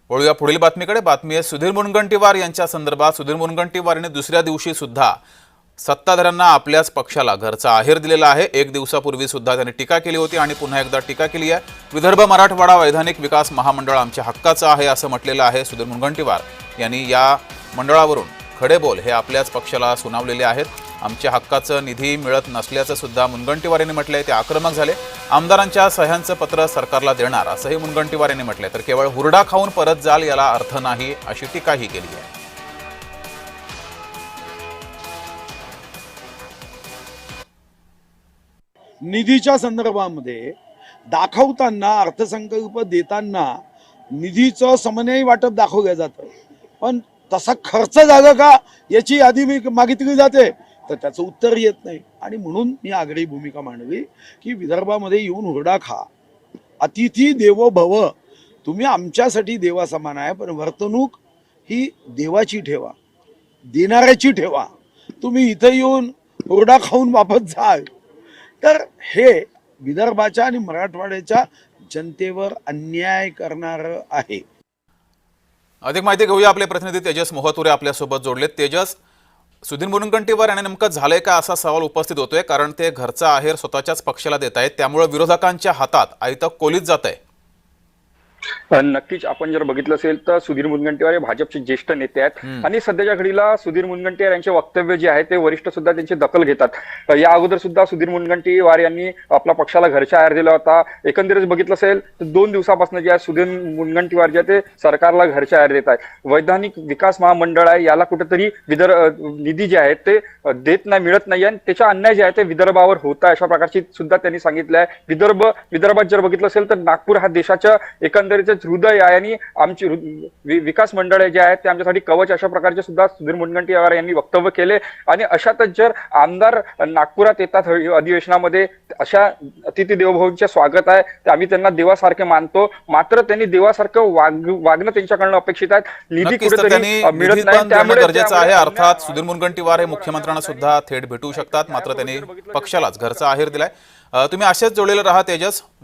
वळूया पुढील बातमीकडे। बातमी आहे सुधीर मुनगंटीवार यांच्या संदर्भात। सुधीर मुनगंटीवार यांनी दुसऱ्या दिवशी सुद्धा सत्ताधाऱ्यांना आपल्याच पक्षाला घरचा आहेर दिलेला आहे। एक दिवसापूर्वी सुद्धा त्यांनी टीका केली होती आणि पुन्हा एकदा टीका केली आहे। विदर्भ मराठवाडा वैधानिक विकास महामंडळ आमच्या हक्काचं आहे असं म्हटलेलं आहे सुधीर मुनगंटीवार यांनी। या मंडळावरून खडे बोल हे आपल्याच पक्षाला सुनावलेले आहेत। आमच्या हक्काचं निधी मिळत नसल्याचं सुद्धा मुनगंटीवार यांनी म्हटलंय। ते आक्रमक झाले। आमदारांच्या सह्यांचं पत्र सरकारला देणार असंही मुनगंटीवार यांनी म्हटलंय। तर केवळ हुरडा खाऊन परत जाल याला अर्थ नाही अशी टीकाही केली आहे। निधीच्या संदर्भामध्ये दाखवताना अर्थसंकल्प देताना निधीचं समन्वय वाटप दाखवलं जातं, पण तसा खर्च झाला का याची यादी मागितली जाते तर त्याचं उत्तर येत नाही। आणि म्हणून मी आग्रही भूमिका मांडली की विदर्भामध्ये येऊन हुरडा खा, अतिथी देवो भव, तुम्ही आमच्यासाठी देवा समान आहे, पण वर्तणूक ही देवाची ठेवा, देणाऱ्याची ठेवा। तुम्ही इथं येऊन हुरडा खाऊन वापस जाल तर हे विदर्भाच्या आणि मराठवाड्याच्या जनतेवर अन्याय करणार आहे। अधिक माहिती घेऊया। आपले प्रतिनिधी तेजस मोहतुरे आपल्यासोबत जोडलेत। तेजस, सुधीर मुनगंटीवार यांनी नेमकं झालंय का असा सवाल उपस्थित होतोय, कारण ते घरचा आहेर स्वतःच्याच पक्षाला देत आहेत, त्यामुळे विरोधकांच्या हातात आयतं कोलीत जात आहे। नक्कीच आपण जर बघितलं असेल तर सुधीर मुनगंटीवार हे भाजपचे ज्येष्ठ नेते आहेत आणि सध्याच्या घडीला सुधीर मुनगंटीवार यांचे वक्तव्य जे आहे ते वरिष्ठ सुद्धा त्यांची दखल घेतात। या अगोदर सुद्धा सुधीर मुनगंटीवार यांनी आपल्या पक्षाला घरचा आहेर दिला होता। एकंदरीत बघितलं असेल तर 2 दिवसापासून जे आहे सुधीर मुनगंटीवार जे ते सरकारला घरचा आहेर देत आहे। वैधानिक विकास महामंडळ आहे, याला कुठेतरी निधी जे आहे ते देत नाही, मिळत नाही आणि त्याचा अन्याय जे आहे ते विदर्भावर होत आहे अशा प्रकारची सुद्धा त्यांनी सांगितलं आहे। विदर्भात जर बघितलं असेल तर नागपूर हा देशाच्या एकंदरीत हृदय आहे आणि आमची विकास मंडळ जे आहेत ते आमच्यासाठी कवच अशा प्रकारचे सुद्धा सुधीर मुनगंटीवार यांनी वक्तव्य केले। आणि अशातच जर आमदार नागपुरात येतात अधिवेशनामध्ये, अशा अतिथी देवभवनचे स्वागत आहे, ते आम्ही त्यांना देवासारखे मानतो, मात्र त्यांनी देवासारखं वागणं त्यांच्याकडनं अपेक्षित आहे। निधी कुठेतरी मिळत नाही, त्यामुळे गरजेचं आहे। अर्थात सुधीर मुनगंटीवार हे मुख्यमंत्र्यांना सुद्धा थेट भेटू शकतात, मात्र त्यांनी पक्षालाच घरचा आहेर दिलाय। तुम्ही असेच जोडलेले राहा तेजस।